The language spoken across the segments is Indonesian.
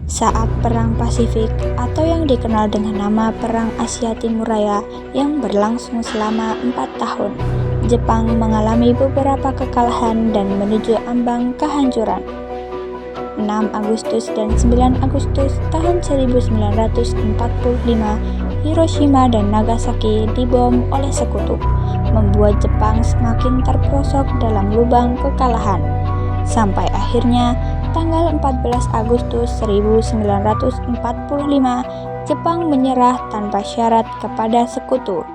Saat Perang Pasifik atau yang dikenal dengan nama Perang Asia Timur Raya yang berlangsung selama 4 tahun, Jepang mengalami beberapa kekalahan dan menuju ambang kehancuran. 6 Agustus dan 9 Agustus tahun 1945, Hiroshima dan Nagasaki dibom oleh sekutu, membuat Jepang semakin terperosok dalam lubang kekalahan. Sampai akhirnya, tanggal 14 Agustus 1945, Jepang menyerah tanpa syarat kepada sekutu.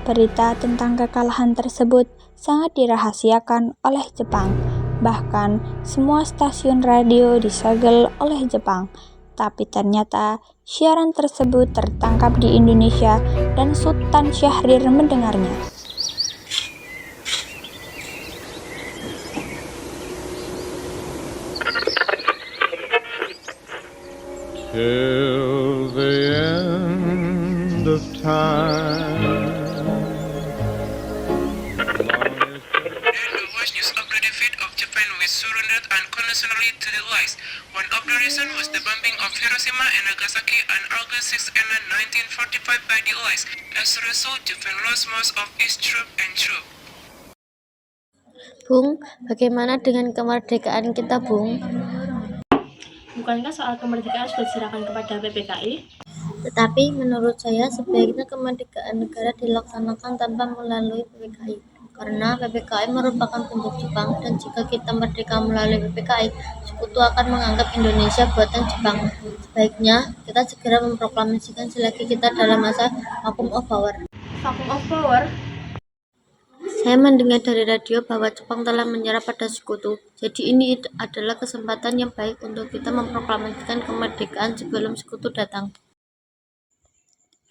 Berita tentang kekalahan tersebut sangat dirahasiakan oleh Jepang. Bahkan, semua stasiun radio disegel oleh Jepang. Tapi ternyata siaran tersebut tertangkap di Indonesia dan Sultan Syahrir mendengarnya. Till the end of time. The worst news of the defeat of Japan was surrendered unconditionally to the Allies. One of the reasons was the bombing of Hiroshima and Nagasaki on August 6 and 1945 by the Allies. As a result, Japan lost most of its troops and troops. Bung, bagaimana dengan kemerdekaan kita, Bung? Bukankah soal kemerdekaan sudah diserahkan kepada PPKI? Tetapi menurut saya sebaiknya kemerdekaan negara dilaksanakan tanpa melalui PPKI. Karena PPKI merupakan bentuk Jepang dan jika kita merdeka melalui PPKI, sekutu akan menganggap Indonesia buatan Jepang. Sebaiknya kita segera memproklamasikan selagi kita dalam masa vacuum of power. Vacuum of power? Saya mendengar dari radio bahwa Jepang telah menyerah pada sekutu. Jadi ini adalah kesempatan yang baik untuk kita memproklamasikan kemerdekaan sebelum sekutu datang.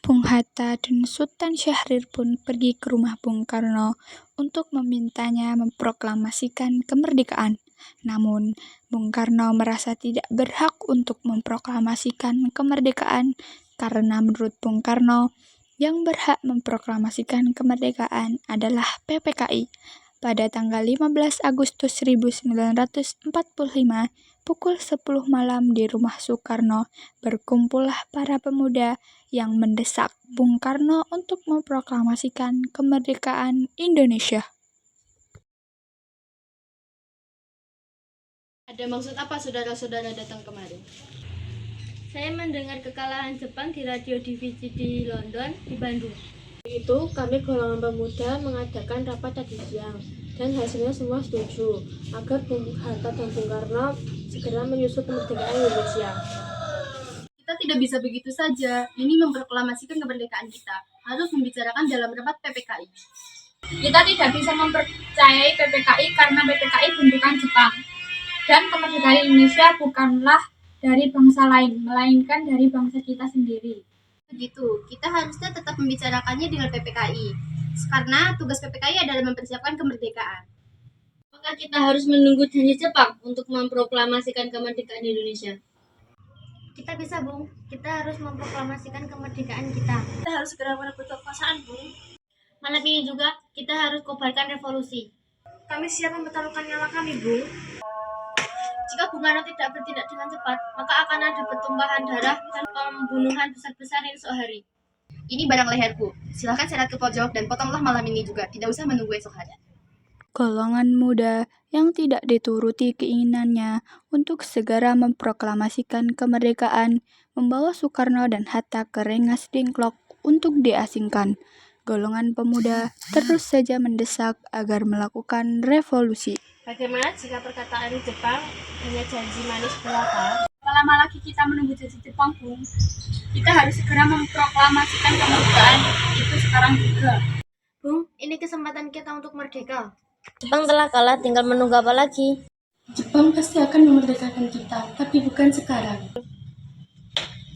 Bung Hatta dan Sultan Syahrir pun pergi ke rumah Bung Karno untuk memintanya memproklamasikan kemerdekaan. Namun, Bung Karno merasa tidak berhak untuk memproklamasikan kemerdekaan karena menurut Bung Karno, yang berhak memproklamasikan kemerdekaan adalah PPKI. Pada tanggal 15 Agustus 1945, pukul 10 malam di rumah Soekarno, berkumpullah para pemuda yang mendesak Bung Karno untuk memproklamasikan kemerdekaan Indonesia. Ada maksud apa saudara-saudara datang kemari? Saya mendengar kekalahan Jepang di radio divisi di London, di Bandung. Itu kami golongan pemuda mengadakan rapat tadi siang dan hasilnya semua setuju agar Bung Hatta dan Bung Karno segera menyusul kemerdekaan Indonesia. Kita tidak bisa begitu saja, ini memproklamasikan kemerdekaan kita. Harus membicarakan dalam rapat PPKI. Kita tidak bisa mempercayai PPKI karena PPKI bentukan Jepang. Dan kemerdekaan Indonesia bukanlah dari bangsa lain, melainkan dari bangsa kita sendiri. Begitu, kita harusnya tetap membicarakannya dengan PPKI. Karena tugas PPKI adalah mempersiapkan kemerdekaan. Apakah kita harus menunggu janji Jepang untuk memproklamasikan kemerdekaan Indonesia? Kita bisa, Bung. Kita harus memproklamasikan kemerdekaan kita. Kita harus segera merebut kekuasaan, Bung. Malam ini juga, kita harus kobarkan revolusi. Kami siap mempertaruhkan nyawa kami, Bung. Jika Bung Karno tidak bertindak dengan cepat, maka akan ada pertumpahan darah dan pembunuhan besar-besaran esok hari. Ini barang leherku. Silahkan seret ke pojok dan potonglah malam ini juga. Tidak usah menunggu esok hari. Golongan muda yang tidak dituruti keinginannya untuk segera memproklamasikan kemerdekaan membawa Soekarno dan Hatta ke Rengas Dengklok untuk diasingkan. Golongan pemuda terus saja mendesak agar melakukan revolusi. Bagaimana jika perkataan Jepang hanya janji manis belaka? Lama lagi kita menunggu janji Jepang, Bung. Kita harus segera memproklamasikan kemerdekaan itu sekarang juga. Bung, ini kesempatan kita untuk merdeka. Jepang telah kalah, tinggal menunggu apa lagi? Jepang pasti akan memerdekakan kita, tapi bukan sekarang.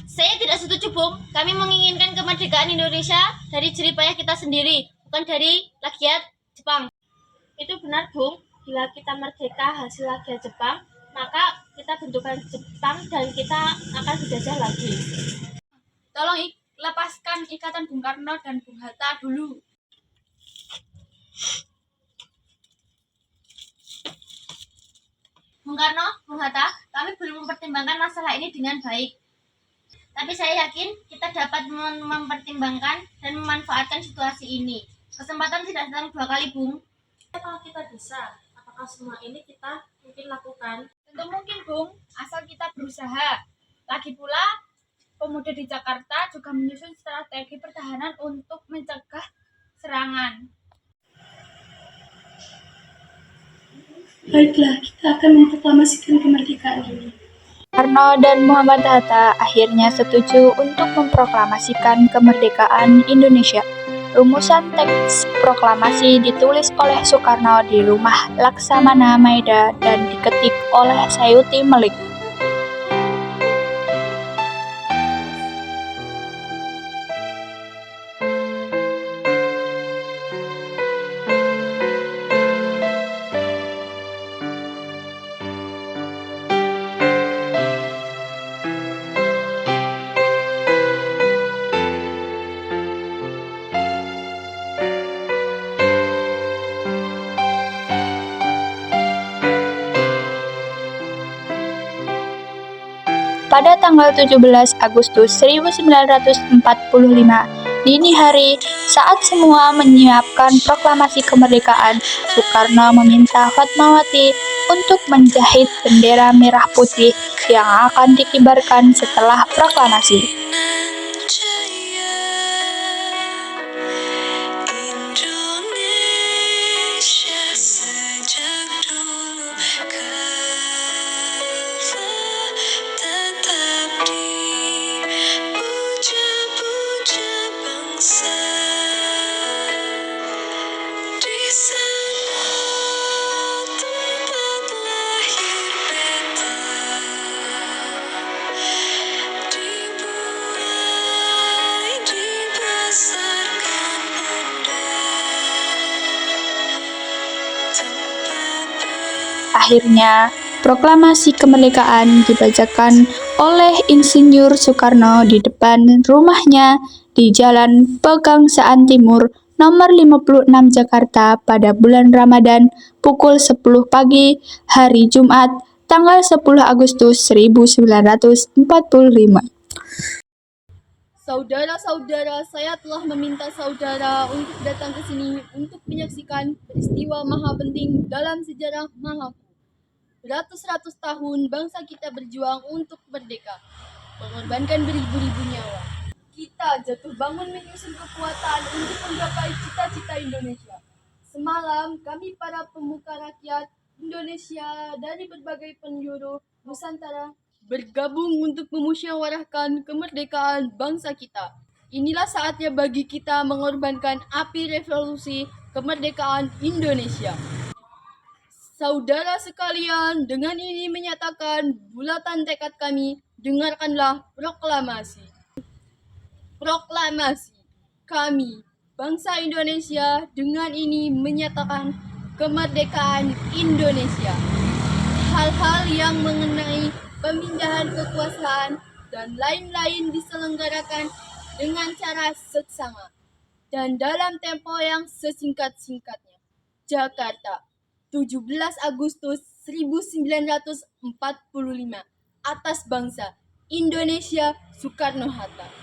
Saya tidak setuju, Bung. Kami menginginkan kemerdekaan Indonesia dari jerih payah kita sendiri, bukan dari lagiat Jepang. Itu benar, Bung. Bila kita merdeka hasil lagiat Jepang, maka kita bentukan Jepang dan kita akan dijajah lagi. Tolong lepaskan ikatan Bung Karno dan Bung Hatta dulu. Bung Karno, Bung Hatta, kami belum mempertimbangkan masalah ini dengan baik. Tapi saya yakin kita dapat mempertimbangkan dan memanfaatkan situasi ini. Kesempatan tidak datang dua kali, Bung. Kalau kita bisa, apakah semua ini kita mungkin lakukan? Tentu mungkin, Bung, asal kita berusaha. Lagi pula, pemuda di Jakarta juga menyusun strategi pertahanan untuk mencegah serangan. Baiklah, kita akan memproklamasikan kemerdekaan ini. Soekarno dan Muhammad Hatta akhirnya setuju untuk memproklamasikan kemerdekaan Indonesia. Rumusan teks proklamasi ditulis oleh Soekarno di rumah Laksamana Maeda dan diketik oleh Sayuti Melik. Pada tanggal 17 Agustus 1945, dini hari, saat semua menyiapkan proklamasi kemerdekaan, Soekarno meminta Fatmawati untuk menjahit bendera merah putih yang akan dikibarkan setelah proklamasi. Akhirnya, proklamasi kemerdekaan dibacakan oleh Insinyur Soekarno di depan rumahnya di Jalan Pegangsaan Timur, nomor 56 Jakarta pada bulan Ramadan pukul 10 pagi hari Jumat, tanggal 10 Agustus 1945. Saudara-saudara, saya telah meminta saudara untuk datang ke sini untuk menyaksikan peristiwa maha penting dalam sejarah maha. Beratus-ratus tahun bangsa kita berjuang untuk merdeka, mengorbankan beribu-ribu nyawa. Kita jatuh bangun menyusun kekuatan untuk menggapai cita-cita Indonesia. Semalam kami para pemuka rakyat Indonesia dari berbagai penjuru Nusantara bergabung untuk memusyawarahkan kemerdekaan bangsa kita. Inilah saatnya bagi kita mengorbankan api revolusi kemerdekaan Indonesia. Saudara sekalian, dengan ini menyatakan bulatan tekad kami, dengarkanlah proklamasi. Proklamasi kami, bangsa Indonesia, dengan ini menyatakan kemerdekaan Indonesia. Hal-hal yang mengenai pemindahan kekuasaan dan lain-lain diselenggarakan dengan cara seksama dan dalam tempo yang sesingkat-singkatnya. Jakarta, 17 Agustus 1945, atas bangsa Indonesia, Soekarno-Hatta.